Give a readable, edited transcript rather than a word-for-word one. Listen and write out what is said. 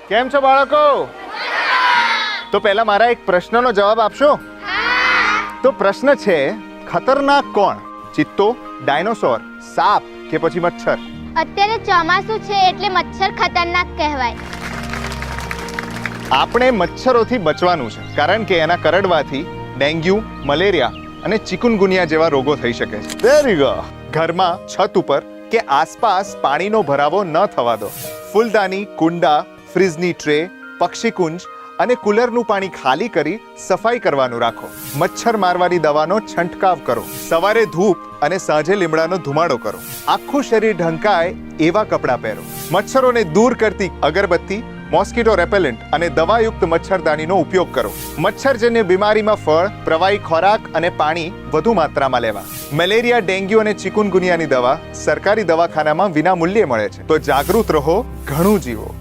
કેમ છો બાળકો? તો પહેલા મારા એક પ્રશ્નનો જવાબ આપશો? તો પ્રશ્ન છે, ખતરનાક કોણ? ચિત્તો, ડાયનોસોર, સાપ કે પછી મચ્છર? અત્યારે ચોમાસું છે એટલે મચ્છર ખતરનાક કહેવાય. આપણે મચ્છરોથી બચવાનું છે, કારણ કે એના કરડવાથી ડેન્ગ્યુ, મલેરિયા અને ચિકુનગુનિયા જેવા રોગો થઈ શકે છે. Very good. ઘરમાં છત ઉપર કે આસપાસ પાણીનો ભરાવો ન થવા દો. ફૂલદાની, કુંડા, ફ્રીજની ટ્રે, પક્ષીકુંજ અને કુલરનું પાણી ખાલી કરી સફાઈ કરવાનું રાખો. મચ્છર મારવાની દવાનો છંટકાવ કરો. સવારે ધૂપ અને સાંજે લીમડાનો ધુમાડો કરો. આખું શરીર ઢંકાય એવા કપડાં પહેરો. મચ્છરોને દૂર કરતી અગરબત્તી, મોસ્કીટો રેપેલેન્ટ અને દવાયુક્ત મચ્છરદાનીનો ઉપયોગ કરો. મચ્છરજન્ય બીમારીમાં ફળ, પ્રવાહી ખોરાક અને પાણી વધુ માત્રામાં લેવા. મેલેરિયા, ડેન્ગ્યુ અને ચિકુનગુનિયાની દવા સરકારી દવાખાનામાં વિના મૂલ્યે મળે છે. તો જાગૃત રહો, ઘણું જીવો.